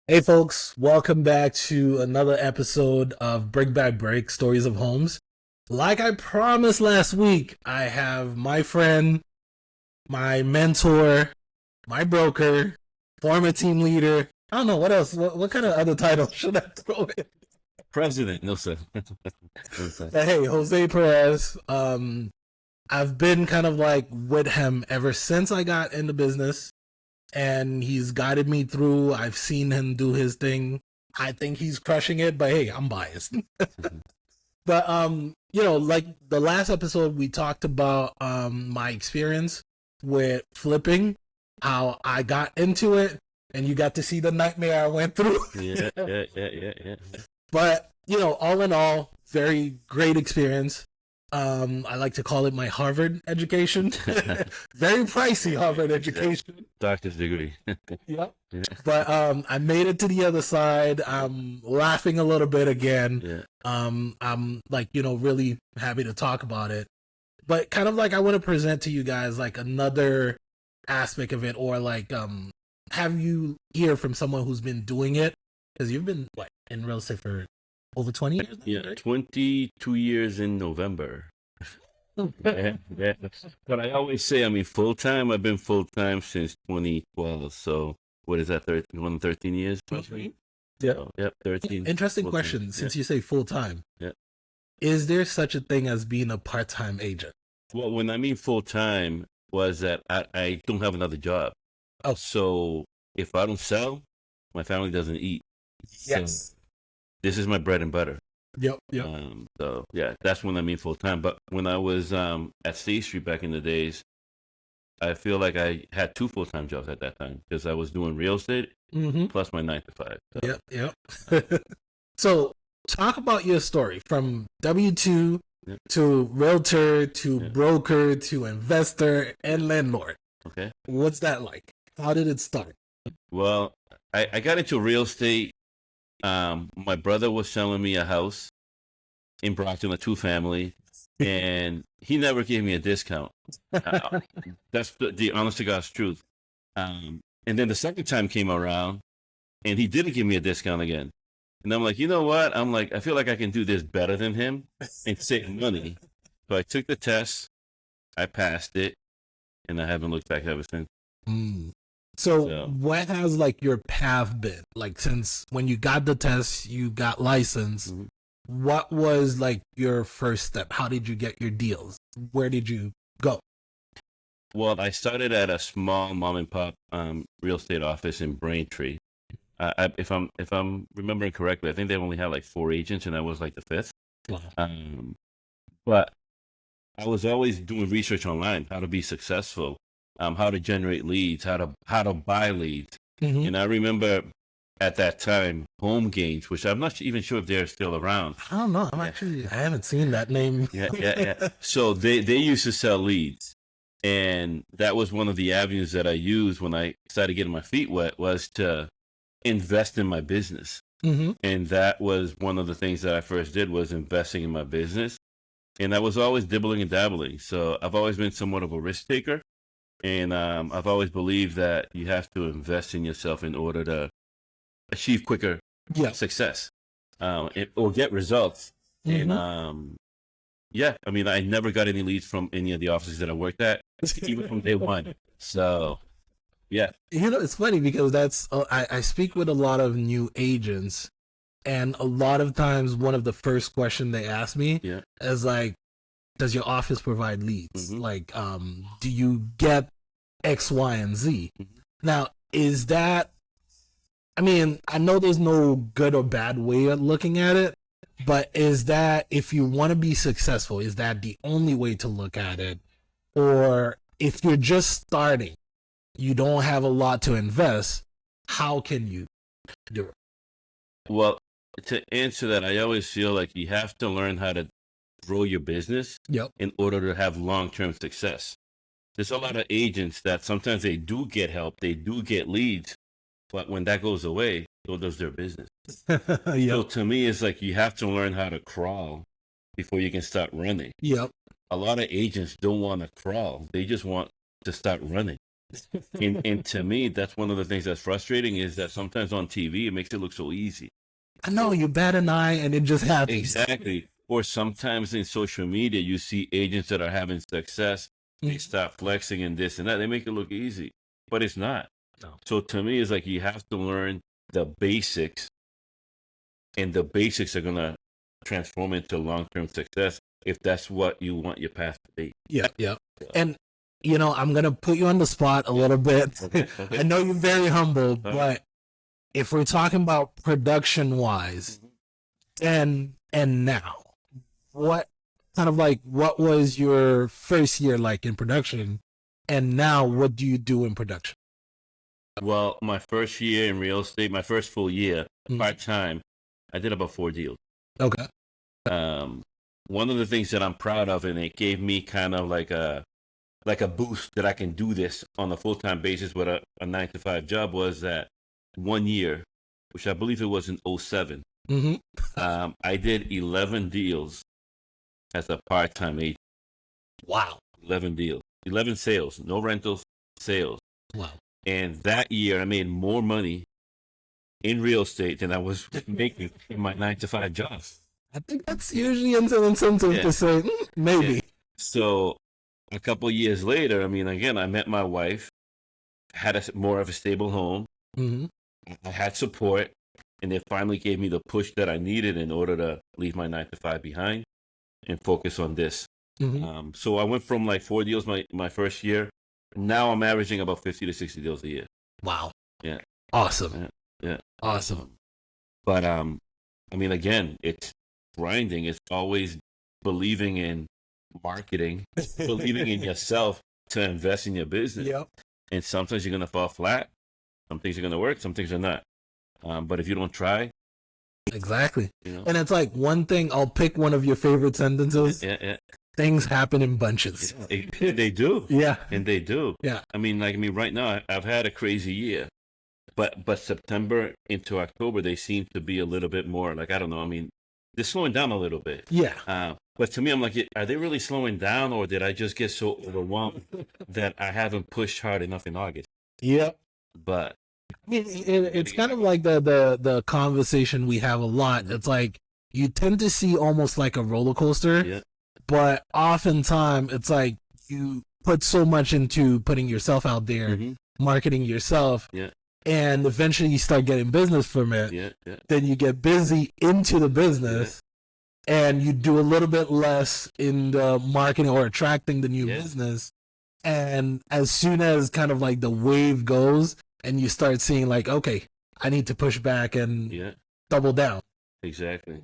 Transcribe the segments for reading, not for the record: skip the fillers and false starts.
Hey folks, welcome back to another episode of Brick by Brick Stories of Homes. Like I promised last week, I have my friend, my mentor, my broker, former team leader. I don't know what else. What kind of other title should I throw in? President, no sir. No, sir. Hey, Jose Perez. I've been kind of like with him ever since I got into business, and he's guided me through. I've seen him do his thing. I think he's crushing it, but hey, I'm biased. But like the last episode we talked about my experience with flipping, how I got into it, and you got to see the nightmare I went through. Yeah. But all in all, very great experience. I like to call it my Harvard education. Very pricey Harvard education. Doctor's degree. Yep. Yeah. But I made it to the other side. I'm laughing a little bit again. Yeah. I'm like, really happy to talk about it. But kind of like I want to present to you guys like another aspect of it, or like have you hear from someone who's been doing it, because you've been what in real estate for over 20 years now, Yeah. right? 22 years in November. Yeah. But I always say, full time. I've been full time since 2012. So what is that? 13 years? Mhm. Yeah. Yeah. So, yep. 13. Interesting full-time. question. Since you say full time, Yeah. is there such a thing as being a part time agent? Well, when I mean full time, was that I don't have another job. Oh, So if I don't sell, my family doesn't eat. yes. This is my bread and butter. Yep. Yep. So yeah, that's when I mean full time. But when I was at State Street back in the days, I feel like I had two full time jobs at that time because I was doing real estate Mm-hmm. plus my 9 to 5. So, Yep. Yep. So talk about your story from W-2 yeah, to realtor to yeah. broker to investor and landlord. Okay. What's that like? How did it start? Well, I got into real estate. My brother was selling me a house in Brockton, a 2-family, and he never gave me a discount. Uh, that's the honest to God's truth. And then the second time came around, and he didn't give me a discount again. And I'm like, you know what? I'm like, I feel like I can do this better than him and save money. So I took the test, I passed it, and I haven't looked back ever since. Mm. So So, what has like your path been? Like since when you got the test, you got licensed, mhm. what was like your first step? How did you get your deals? Where did you go? Well, I started at a small mom and pop real estate office in Braintree. If I'm remembering correctly, I think they only had like 4 agents, and I was like the fifth. Wow. But I was always doing research online, how to be successful, how to generate leads, how to buy leads. Mm-hmm. And I remember at that time, Home Gains, which I'm not even sure if they're still around. I don't know. Yeah. I haven't seen that name. Yeah. So they used to sell leads. And that was one of the avenues that I used when I started getting my feet wet, was to invest in my business. Mm-hmm. And that was one of the things that I first did, was investing in my business. And I was always dibbling and dabbling. So I've always been somewhat of a risk taker. And I've always believed that you have to invest in yourself in order to achieve quicker Yeah. success, or get results. Mm-hmm. And yeah, I never got any leads from any of the offices that I worked at, even from day one. So yeah. It's funny because I speak with a lot of new agents, and a lot of times one of the first questions they ask me Yeah. is like, does your office provide leads? Mhm. Like, do you get X, Y, and Z? Mhm. Now, is that, I know there's no good or bad way of looking at it, but is that, if you want to be successful, is that the only way to look at it? Or if you're just starting, you don't have a lot to invest, how can you do it? Well, to answer that, I always feel like you have to learn how to grow your business Yep. in order to have long-term success. There's a lot of agents that sometimes they do get help, they do get leads, but when that goes away, so does their business. So Yep. to me, it's like you have to learn how to crawl before you can start running. Yep. A lot of agents don't want to crawl; they just want to start running. And to me, that's one of the things that's frustrating is that sometimes on TV, it makes it look so easy. I know you bat an eye and it just happens. Exactly. Or sometimes in social media, you see agents that are having success. They start flexing and this and that. They make it look easy, but it's not. No. So to me, it's like you have to learn the basics, and the basics are going to transform into long-term success if that's what you want your path to be. Yeah, yeah. And, you know, I'm going to put you on the spot a little bit. Okay. I know you're very humble, but if we're talking about production-wise, and now, what was your first year like in production? And now what do you do in production? Well, my first year in real estate, my first full year, part-time, I did about 4 deals. Okay. One of the things that I'm proud of, and it gave me kind of like a boost that I can do this on a full-time basis with a 9-to-5 job, was that 1 year, which I believe it was in 2007, I did 11 deals as a part-time agent. Wow. 11 deals, 11 sales, no rentals, sales. Wow. And that year I made more money in real estate than I was making in my 9-to-5 job. I think that's usually an incentive to say, maybe. Yeah. So a couple of years later, I mean, again, I met my wife, had more of a stable home. I had support, and they finally gave me the push that I needed in order to leave my 9-to-5 behind and focus on this. So I went from like 4 deals my first year. Now I'm averaging about 50 to 60 deals a year. Wow. Yeah. Awesome. Yeah. Awesome. But I mean, again, it's grinding. It's always believing in marketing, believing in yourself to invest in your business. Yep. And sometimes you're gonna fall flat. Some things are gonna work. Some things are not. But if you don't try, exactly. You know? And it's like one thing. I'll pick one of your favorite sentences. Yeah. Things happen in bunches. They do. Yeah. And they do. Yeah. I mean, right now I've had a crazy year, but September into October they seem to be a little bit more like, I don't know. I mean, they're slowing down a little bit. Yeah. But to me, I'm like, are they really slowing down, or did I just get so overwhelmed that I haven't pushed hard enough in August? Yep. But I mean, it's kind of like the conversation we have a lot. It's like you tend to see almost like a roller coaster. Yeah. But oftentimes, it's like you put so much into putting yourself out there, marketing yourself, and eventually you start getting business from it. Then you get busy into the business, and you do a little bit less in the marketing or attracting the new business. And as soon as kind of like the wave goes, and you start seeing like, okay, I need to push back and double down. Exactly.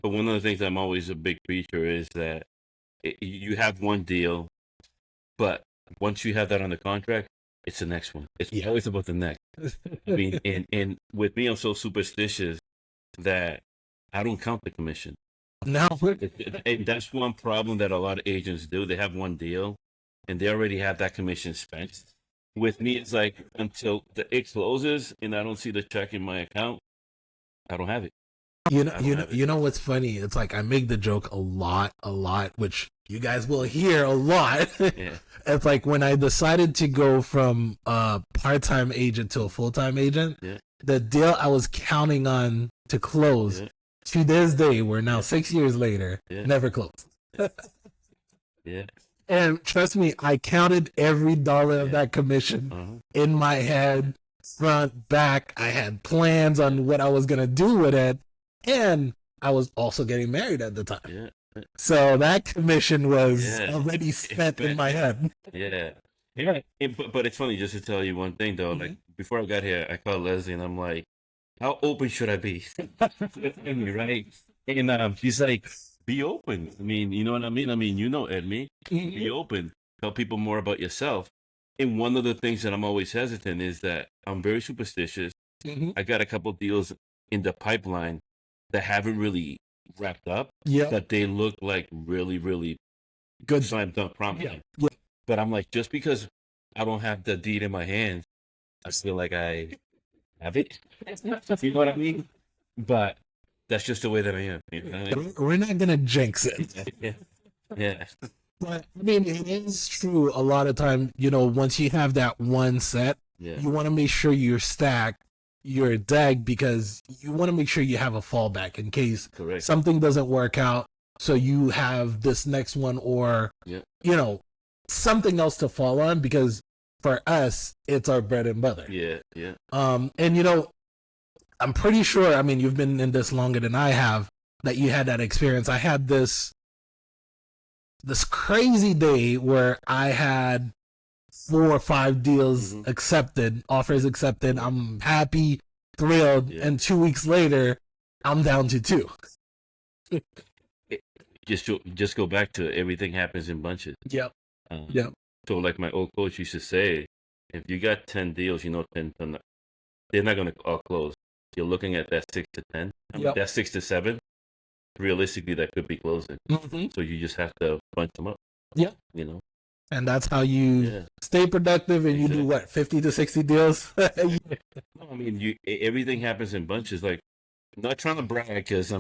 But one of the things I'm always a big preacher is that you have one deal, but once you have that on the contract, it's the next one. It's always about the next. I mean, and with me, I'm so superstitious that I don't count the commission. No. And that's one problem that a lot of agents do. They have one deal, and they already have that commission spent. With me, it's like until it closes and I don't see the check in my account, I don't have it. You know what's funny? It's like I make the joke a lot, which you guys will hear a lot. It's like when I decided to go from a part-time agent to a full-time agent, the deal I was counting on to close to this day, we're now 6 years later, never closed. And trust me, I counted every dollar of that commission in my head, front, back. I had plans on what I was going to do with it. And I was also getting married at the time. So that commission was already spent in my head. But it's funny, just to tell you one thing, though. Like, before I got here, I called Leslie, and I'm like, how open should I be? Right? And she's like, be open. I mean, you know what I mean? I mean, you know, Edme, be open. Tell people more about yourself. And one of the things that I'm always hesitant is that I'm very superstitious. I got a couple deals in the pipeline that haven't really wrapped up, that they look like really, really good slam dunk promising. But I'm like, just because I don't have the deed in my hands, I feel like I have it. You know what I mean? But that's just the way that I am. You know what I mean? We're not gonna jinx it. Yeah. But I mean, it is true. A lot of time, once you have that one set, Yeah. you want to make sure you're stacked, you're deck, because you want to make sure you have a fallback in case Correct. something doesn't work out. So you have this next one, or Yeah. something else to fall on, because for us, it's our bread and butter. Yeah. Yeah. And I'm pretty sure. I mean, you've been in this longer than I have. That you had that experience. I had this crazy day where I had 4 or 5 deals accepted, offers accepted. I'm happy, thrilled, and 2 weeks later, I'm down to 2. Just go back to everything happens in bunches. Yep. So like my old coach used to say, if you got 10 deals, 10, they're not going to all close. You're looking at that 6 to 10. That 6 to 7. Realistically, that could be closing. So you just have to bunch them up. Yeah. And that's how you stay productive, and you do what, 50 to 60 deals? No, I mean, everything happens in bunches. Like, I'm not trying to brag, because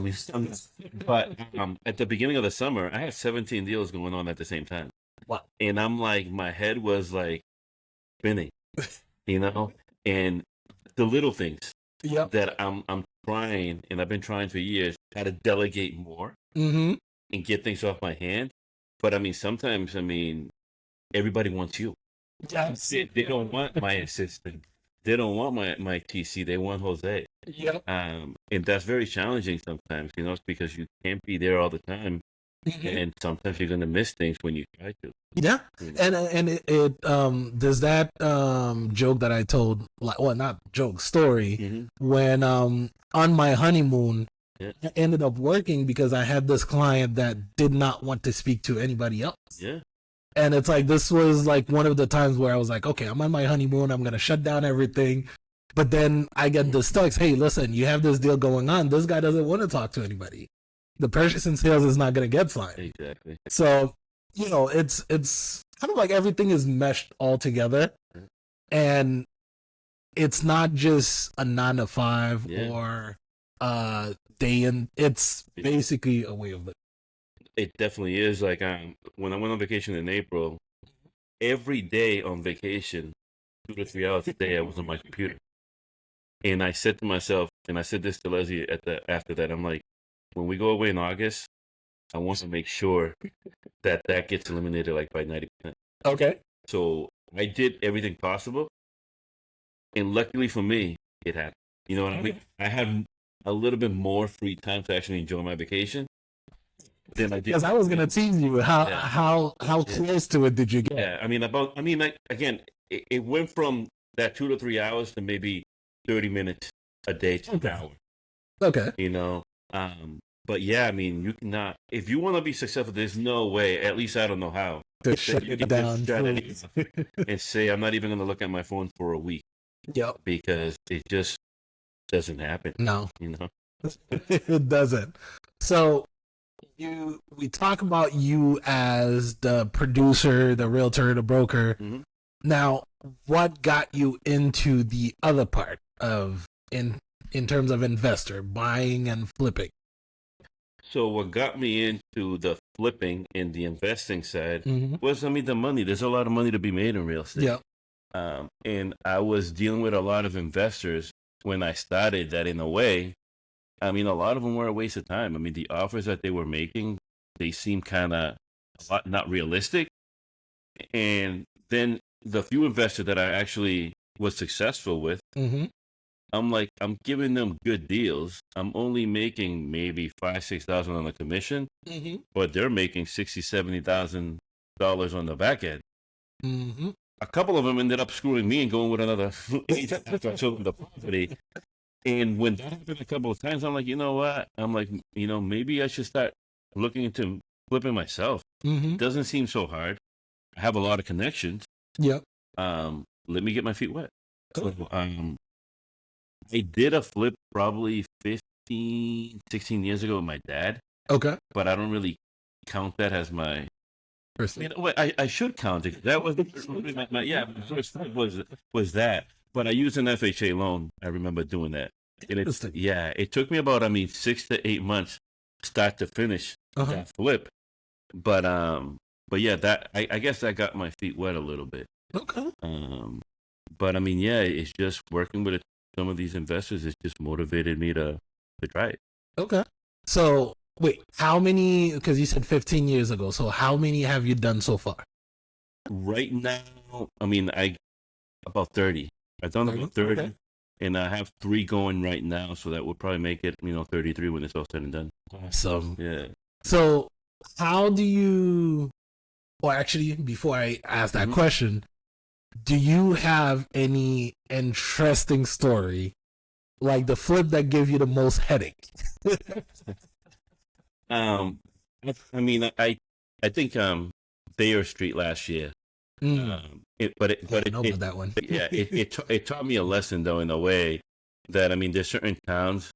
but at the beginning of the summer, I had 17 deals going on at the same time. Wow. And I'm like, my head was like spinning, and the little things that I'm trying, and I've been trying for years, how to delegate more and get things off my hand. But I mean, sometimes, everybody wants you. Yes. They don't want my assistant. They don't want my TC. They want Jose. Yep. And that's very challenging sometimes, because you can't be there all the time. And sometimes you're gonna miss things when you try to. Yeah. And it there's that joke that I told, not joke, story, when on my honeymoon, I ended up working because I had this client that did not want to speak to anybody else. Yeah. And it's like, this was like one of the times where I was like, okay, I'm on my honeymoon, I'm gonna shut down everything. But then I get this text, hey, listen, you have this deal going on. This guy doesn't want to talk to anybody. The purchase and sales is not going to get signed. Exactly. So, it's kind of like everything is meshed all together. And it's not just a 9 to 5 or day in. It's basically a way of living. It definitely is. Like, when I went on vacation in April, every day on vacation, 2 to 3 hours a day, I was on my computer. And I said to myself, and I said this to Leslie after that, I'm like, when we go away in August, I want to make sure that gets eliminated like by 90%. Okay. So I did everything possible. And luckily for me, it happened. You know what I mean? I had a little bit more free time to actually enjoy my vacation than I did. Because I was going to tease you, how close to it did you get? Yeah, again, it went from that 2 to 3 hours to maybe 30 minutes a day to an hour. Okay. But yeah, you cannot, if you want to be successful, there's no way, at least I don't know how, to shut it down and say, I'm not even going to look at my phone for a week. Yep. Because it just doesn't happen. No. It doesn't. So we talk about you as the producer, the realtor, the broker. Now, what got you into the other part of in terms of investor, buying and flipping? So what got me into the flipping and the investing side was, the money. There's a lot of money to be made in real estate. Yeah. And I was dealing with a lot of investors when I started that, in a way, a lot of them were a waste of time. The offers that they were making, they seemed kind of not realistic. And then the few investors that I actually was successful with, I'm like, I'm giving them good deals. I'm only making maybe $5,000-6,000 on the commission, but they're making $60,000-70,000 on the back end. A couple of them ended up screwing me and going with another agent after I sold them the property. And when that happened a couple of times, I'm like, you know what? I'm like, maybe I should start looking into flipping myself. It doesn't seem so hard. I have a lot of connections. Yep. Let me get my feet wet. So, I did a flip probably 15, 16 years ago with my dad. Okay. But I don't really count that as my... I should count it. That was my first flip was that. But I used an FHA loan. I remember doing that. And it took me about 6 to 8 months start to finish that flip. But but yeah, that I guess that got my feet wet a little bit. Okay. But I mean, yeah, it's just working with some of these investors. It's just motivated me to try it. Okay. So wait, how many? Because you said 15 years ago. So how many have you done so far? Right now, I mean, about 30. I've done about 30, Okay. and I have 3 going right now. So that would probably make it, 33 when it's all said and done. Awesome. Yeah. So how do you? Well, actually, before I ask that question, do you have any interesting story, like the flip that gave you the most headache? I mean, I think Thayer Street last year. I know about that one. Yeah, it taught me a lesson though in a way that I mean, there's certain towns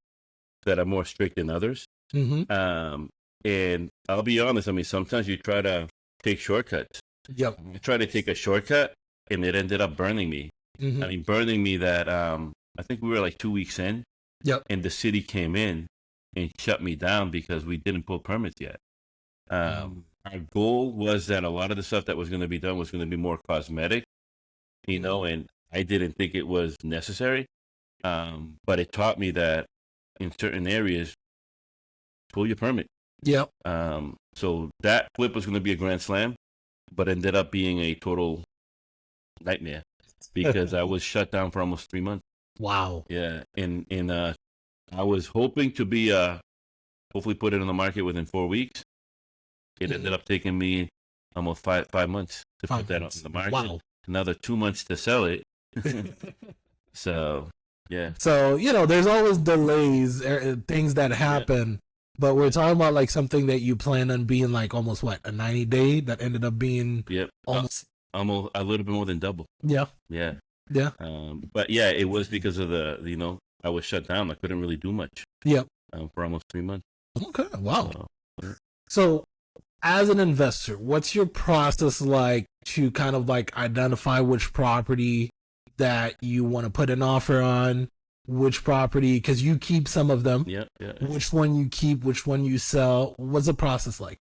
that are more strict than others. And I'll be honest. I mean, sometimes you try to take shortcuts. Yep. I tried to take a shortcut, and it ended up burning me. I mean, burning me that I think we were like 2 weeks in. Yep. And the city came in and shut me down because we didn't pull permits yet. Our goal was that a lot of the stuff that was going to be done was going to be more cosmetic, and I didn't think it was necessary. But it taught me that in certain areas, pull your permit. Yep. So that flip was going to be a grand slam, but ended up being a total nightmare because I was shut down for almost 3 months. Wow. Yeah, and I was hoping to be hopefully put it on the market within 4 weeks. It ended up taking me almost five months to put that on the market. Wow. Another 2 months to sell it. So yeah. So there's always delays, things that happen. But we're talking about like something that you plan on being like almost a 90-day that ended up being almost a little bit more than double. Yeah. But yeah, it was because of the I was shut down. I couldn't really do much. For almost 3 months. Okay. Wow. So as an investor, what's your process like to kind of like identify which property that you want to put an offer on? Which property, because you keep some of them. Yeah. Which one you keep, which one you sell. What's the process like?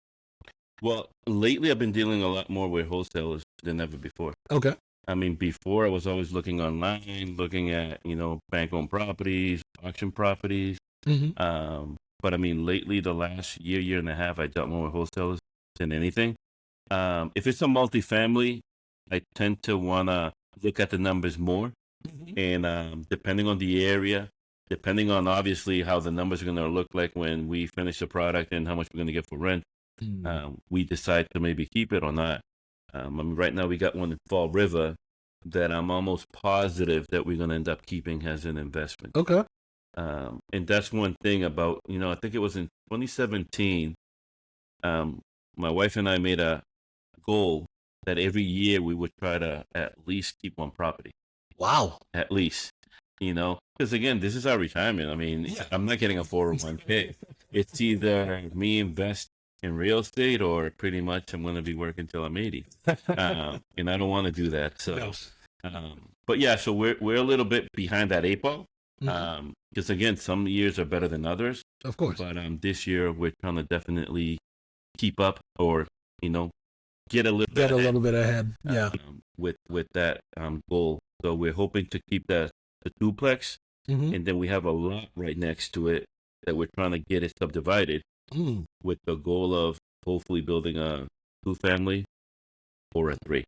Well, lately I've been dealing a lot more with wholesalers than ever before. Okay. I mean, before I was always looking online, looking at, bank-owned properties, auction properties. But I mean, lately, the last year and a half, I dealt more with wholesalers than anything. If it's a multifamily, I tend to want to look at the numbers more. And depending on the area, depending on obviously how the numbers are going to look like when we finish the product and how much we're going to get for rent, we decide to maybe keep it or not. I mean, right now we got one in Fall River that I'm almost positive that we're going to end up keeping as an investment. Okay. And that's one thing about, I think it was in 2017, my wife and I made a goal that every year we would try to at least keep one property. Wow. At least, because again, this is our retirement. I mean, I'm not getting a 401k. It's either me invest in real estate or pretty much I'm going to be working till I'm 80. And I don't want to do that. So, but yeah, so we're a little bit behind that 8 ball. Because again, some years are better than others. Of course. But this year we're trying to definitely keep up or, get a little bit ahead. Yeah. With that goal. So we're hoping to keep the duplex, and then we have a lot right next to it that we're trying to get it subdivided with the goal of hopefully building a 2-family or a 3.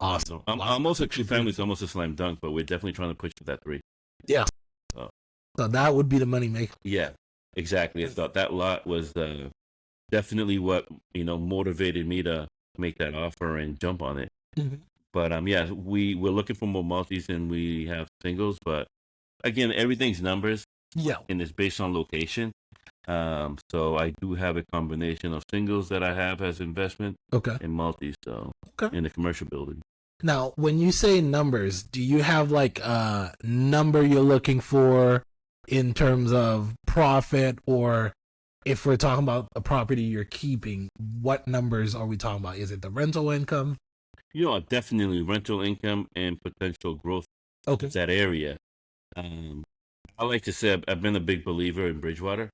Awesome. Almost a 2-family is almost a slam dunk, but we're definitely trying to push for that 3. Yeah. So that would be the money maker. Yeah, exactly. I thought that lot was definitely what motivated me to make that offer and jump on it. But we're looking for more multis than we have singles. But again, everything's numbers. Yeah. And it's based on location. So I do have a combination of singles that I have as investment. Okay. And multis. So in the commercial building. Now, when you say numbers, do you have like a number you're looking for in terms of profit, or if we're talking about a property you're keeping, what numbers are we talking about? Is it the rental income? Definitely rental income and potential growth of that area. I like to say I've been a big believer in Bridgewater.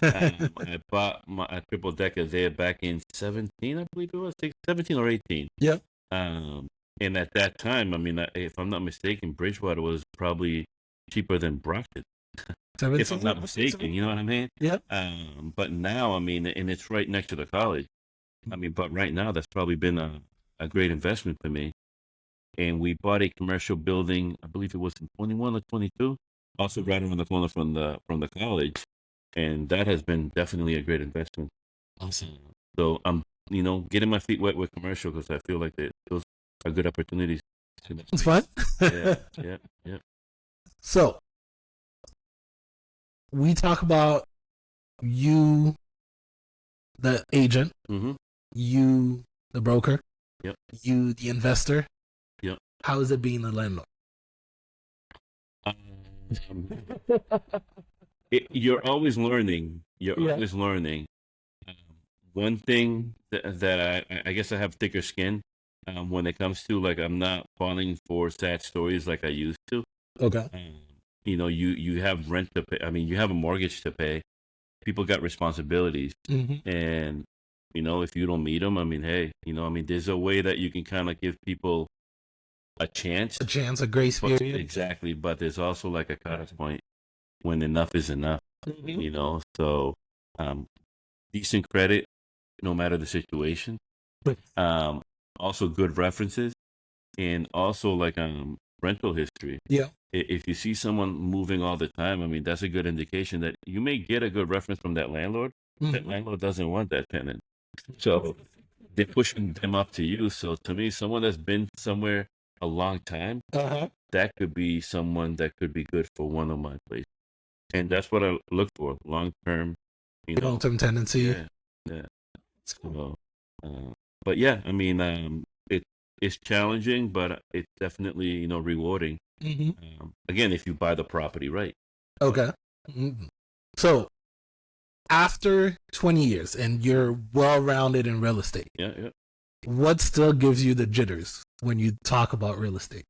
I bought my a triple decker there back in 17, I believe it was 17 or 18. Yep. Um, and at that time, I mean, if I'm not mistaken, Bridgewater was probably cheaper than Brockton, if I'm not mistaken. You know what I mean? Yep. But now, I mean, and it's right next to the college. I mean, but right now, that's probably been a great investment for me. And we bought a commercial building, I believe it was in 21 or 22, also right around the corner from the college, and that has been definitely a great investment. Awesome. So I'm, getting my feet wet with commercial because I feel like those are good opportunities. It's fun. Yeah, yeah, yeah. So we talk about you, the agent, Mm-hmm. you, the broker, Yep. you, the investor. Yep. How is it being a landlord? Um, you're always learning. You're Yeah. always learning. Um, One thing that I guess I have thicker skin when it comes to, like, I'm not falling for sad stories like I used to. Okay. You have rent to pay. I mean, you have a mortgage to pay. People got responsibilities, Mm-hmm. and if you don't meet them, I mean, hey, I mean, there's a way that you can kind of give people a chance. A chance, a grace But period. exactly, but there's also like a cutoff point when enough is enough. Mm-hmm. So um, decent credit, no matter the situation. Um, Also good references, and also like rental history. Yeah. If you see someone moving all the time, I mean, that's a good indication that you may get a good reference from that landlord. That Mm-hmm. landlord doesn't want that tenant, so they're pushing them up to you. So to me, someone that's been somewhere a long time, Uh-huh. that could be someone that could be good for one of my places. And that's what I look for, long term. Long term tendency. Yeah, yeah. So, uh, but yeah, I mean, it's challenging, but it's definitely rewarding. Mm-hmm. Again, if you buy the property right. Okay. Mm-hmm. So after 20 years and you're well rounded in real estate, Yeah, yeah. what still gives you the jitters when you talk about real estate?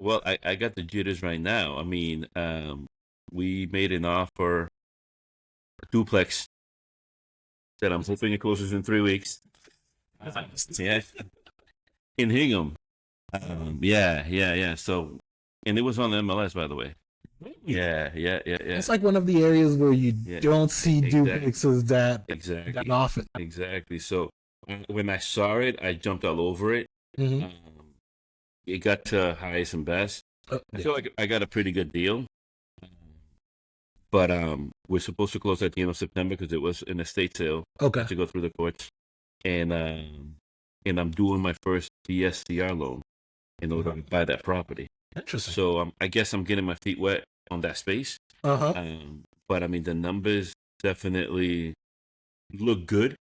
Well, I got the jitters right now. I mean, we made an offer, a duplex, that I'm hoping it closes in 3 weeks. Yeah, in Hingham. Yeah, yeah, yeah. So, and it was on the MLS, by the way. Yeah, yeah, yeah, yeah. It's like one of the areas where you Yeah, don't see exactly. duplexes that Exactly. often. Exactly. So when I saw it, I jumped all over it. Mm-hmm. It got to highest and best. I feel like I got a pretty good deal. But we're supposed to close at the end of September because it was an estate sale. Okay. To go through the courts, and I'm doing my first DSCR loan in order to buy that property. Interesting. So I guess I'm getting my feet wet on that space. Uh-huh. But I mean, the numbers definitely look good.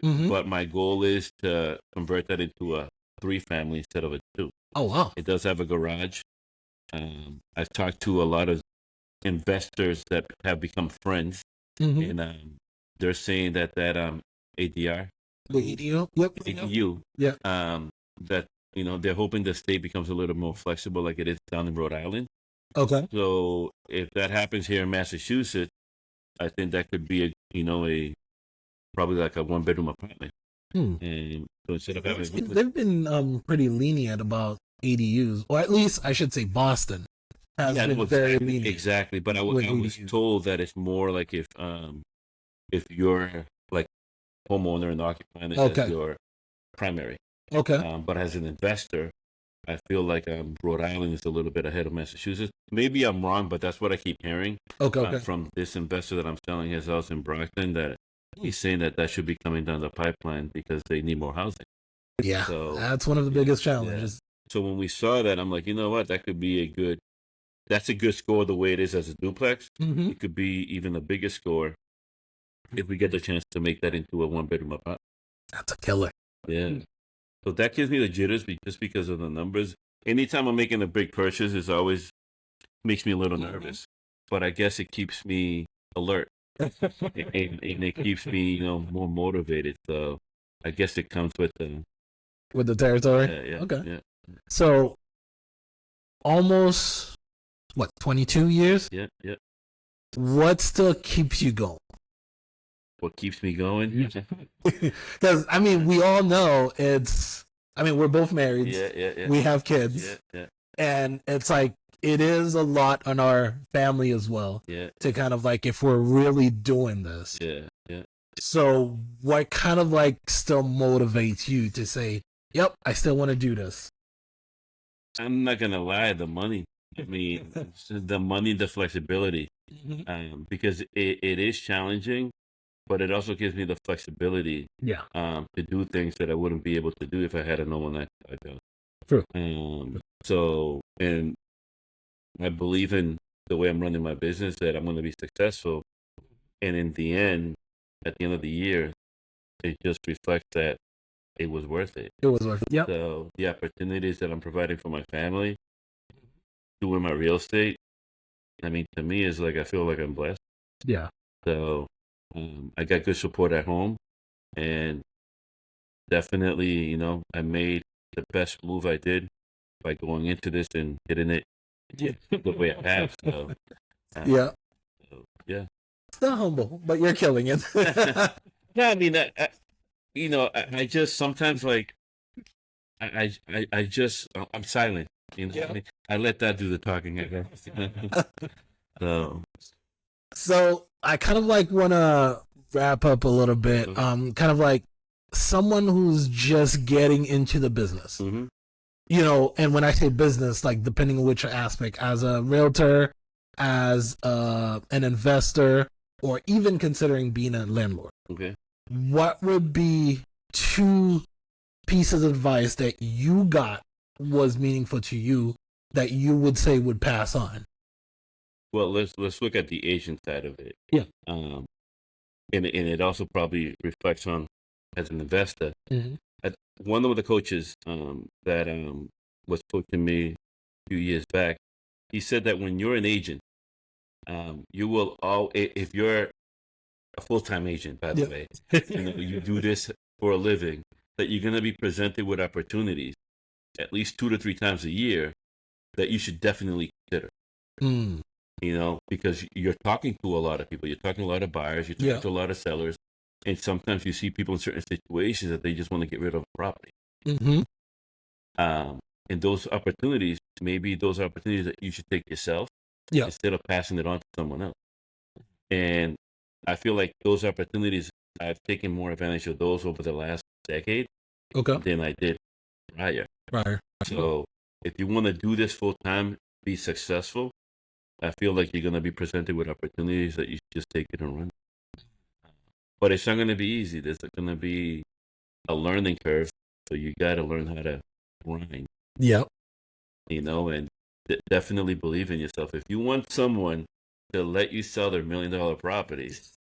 Mm-hmm. But my goal is to convert that into a 3-family instead of a 2. Oh, wow. It does have a garage. I've talked to a lot of investors that have become friends, Mm-hmm. and they're saying that ADR, The EDU? Yep. ADU, Yeah. that they're hoping the state becomes a little more flexible, like it is down in Rhode Island. Okay. So if that happens here in Massachusetts, I think that could be a probably like a 1-bedroom apartment. And so instead of having, They've been pretty lenient about ADUs, or at least I should say Boston has been very lenient. Exactly, but I was told that it's more like if you're like homeowner and occupying it as your primary. Okay. But as an investor, I feel like Rhode Island is a little bit ahead of Massachusetts. Maybe I'm wrong, but that's what I keep hearing. Okay. From this investor that I'm selling his house in Brockton, that he's saying that should be coming down the pipeline because they need more housing. Yeah, so that's one of the biggest challenges. Yeah. So when we saw that, I'm like, you know what? That could be that's a good score the way it is as a duplex. Mm-hmm. It could be even a bigger score if we get the chance to make that into a 1-bedroom apartment. That's a killer. Yeah. So that gives me the jitters just because of the numbers. Anytime I'm making a big purchase, it always makes me a little nervous. But I guess it keeps me alert. and it keeps me, more motivated. So I guess it comes with the territory. Yeah. Okay. Yeah. So almost 22 years? Yeah. Yeah. what still keeps you going? What keeps me going? Because I mean, we all know it's. I mean, we're both married. Yeah. We have kids. Yeah. And it's like it is a lot on our family as well. Yeah. To kind of like if we're really doing this. Yeah. So what kind of like still motivates you to say, "Yep, I still want to do this"? I'm not gonna lie, the money. I mean, the money, the flexibility, because it is challenging, but it also gives me the flexibility, Yeah. to do things that I wouldn't be able to do if I had a normal 9 to 5 job. True. So, and I believe in the way I'm running my business that I'm going to be successful, and in the end, at the end of the year, it just reflects that it was worth it. It was worth it. Yep. So the opportunities that I'm providing for my family, doing my real estate, I mean, to me, is like I feel like I'm blessed. Yeah. So I got good support at home, and definitely, I made the best move I did by going into this and hitting it the way I have. So Yeah. Yeah. Still humble, but you're killing it. Yeah, I mean, I just sometimes like I just I'm silent. Yeah. I mean, I let that do the talking, I guess. So I kind of like want to wrap up a little bit. Kind of like someone who's just getting into the business. Mm-hmm. And when I say business, like depending on which aspect, as a realtor, as an investor, or even considering being a landlord. Okay. What would be 2 pieces of advice that you got was meaningful to you that you would say would pass on? Well, let's look at the Asian side of it. Yeah. And it also probably reflects on as an investor. Mm-hmm. One of the coaches that was coaching me a few years back, he said that when you're an agent, you will if you're a full-time agent, by the way, you do this for a living, that you're going to be presented with opportunities at least 2 to 3 times a year that you should definitely consider. Because you're talking to a lot of people, you're talking to a lot of buyers, you're talking to a lot of sellers, and sometimes you see people in certain situations that they just want to get rid of a property. Mm-hmm. And those opportunities, maybe those opportunities that you should take yourself instead of passing it on to someone else. And I feel like those opportunities, I've taken more advantage of those over the last decade than I did prior. So if you want to do this full time, be successful, I feel like you're going to be presented with opportunities that you should just take it and run. But it's not going to be easy. There's going to be a learning curve. So you got to learn how to grind. Yep. And definitely believe in yourself. If you want someone to let you sell their $1 million properties,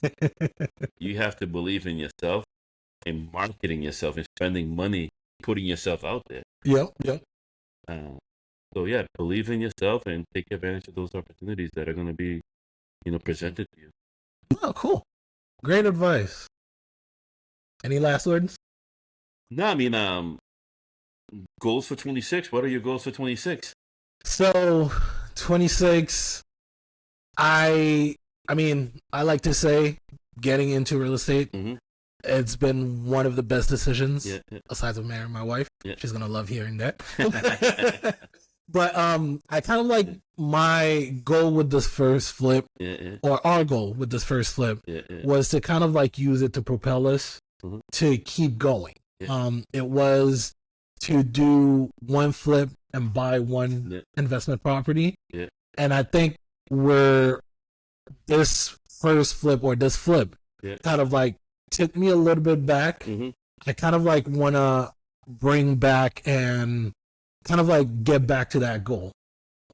you have to believe in yourself and marketing yourself and spending money, putting yourself out there. Yep. So yeah, believe in yourself and take advantage of those opportunities that are going to be, presented to you. Oh, cool. Great advice. Any last words? No, I mean, goals for 26. What are your goals for 26? So 26, I mean, I like to say getting into real estate, it's been one of the best decisions aside from marrying my wife. She's going to love hearing that. But I kind of like my goal with this first flip, or our goal with this first flip, was to kind of like use it to propel us to keep going. It was to do one flip and buy one investment property. And I think this first flip or this flip kind of like took me a little bit back. I kind of like want to bring back and kind of like get back to that goal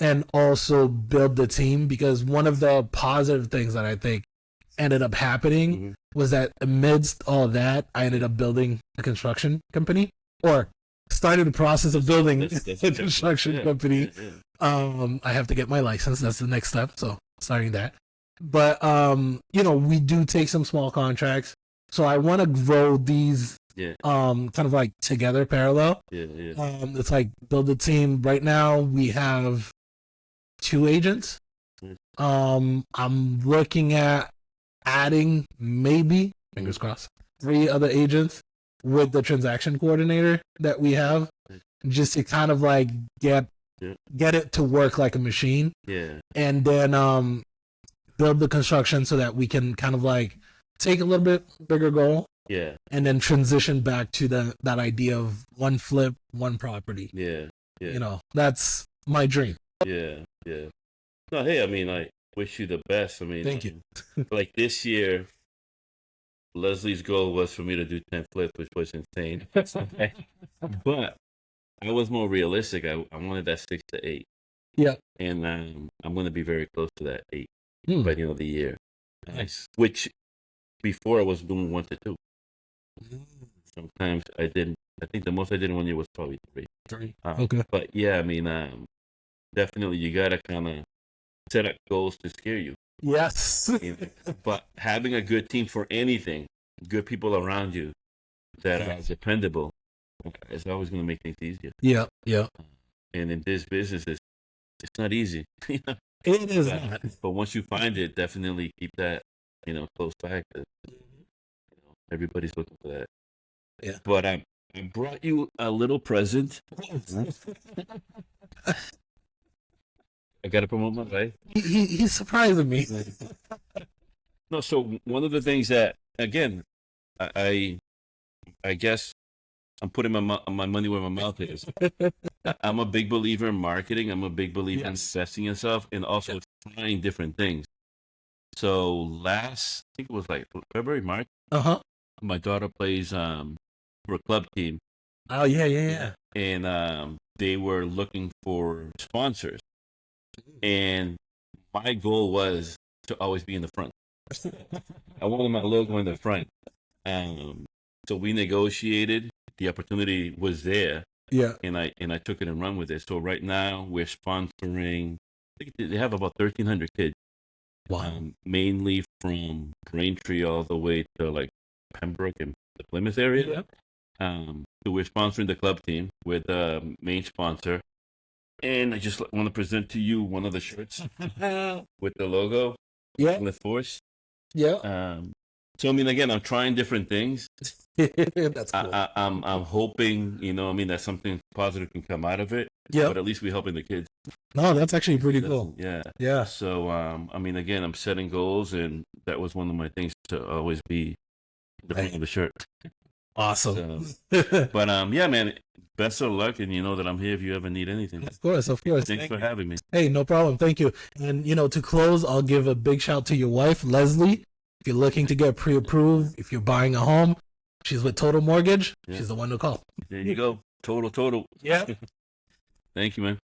and also build the team, because one of the positive things that I think ended up happening was that amidst all that, I ended up building a construction company, or started the process of building a construction company. I have to get my license. That's the next step. So starting that. But, we do take some small contracts. So I want to grow these kind of like together, parallel. It's like build a team. Right now we have 2 agents. I'm looking at adding maybe, fingers crossed, 3 other agents with the transaction coordinator that we have, just to kind of like get it to work like a machine. Yeah. And then build the construction so that we can kind of like take a little bit bigger goal. Yeah. And then transition back to that idea of one flip, one property. Yeah. Yeah. You know, that's my dream. Yeah. Yeah. No, hey, I mean, I wish you the best. I mean, thank you. Like this year, Leslie's goal was for me to do 10 flips, which was insane. But I was more realistic. I wanted that 6 to 8. Yeah. And I'm going to be very close to that 8 by the end of the year. Nice. Which before I was doing 1 to 2. Sometimes I didn't. I think the most I did in 1 year was probably 3. 3. Okay. But yeah, I mean, definitely you got to kind of set up goals to scare you. Yes. But having a good team for anything, good people around you that are dependable, is always going to make things easier. Yeah. Yeah. And in this business, it's not easy. It is not. But once you find it, definitely keep that, close by. Everybody's looking for that. Yeah. But I brought you a little present. I got to promote my wife. He's surprising me. No, so one of the things that, again, I guess I'm putting my money where my mouth is. I'm a big believer in marketing. I'm a big believer in investing in yourself and also trying different things. So I think it was like February, March. My daughter plays for a club team. Oh yeah. And they were looking for sponsors. And my goal was to always be in the front. I wanted my logo in the front. So we negotiated. The opportunity was there. Yeah. And I took it and run with it. So right now we're sponsoring. I think they have about 1,300 kids. Wow. Mainly from Braintree all the way to like Pembroke and the Plymouth area. Yeah. So we're sponsoring the club team. We're the main sponsor. And I just want to present to you one of the shirts with the logo. Yeah. With force. Yeah. So I mean, again, I'm trying different things. That's cool. I'm hoping, that something positive can come out of it. Yeah. But at least we're helping the kids. No, that's actually pretty cool. Yeah. Yeah. So I mean, again, I'm setting goals, and that was one of my things to always be the front of the shirt. Awesome. So, but yeah, man. Best of luck, and you know that I'm here if you ever need anything. Of course. Thanks for having me. Hey, no problem. Thank you. And to close, I'll give a big shout to your wife, Leslie. If you're looking to get pre-approved, if you're buying a home, she's with Total Mortgage. Yeah. She's the one to call. There you go. Total. Yeah. Thank you, man.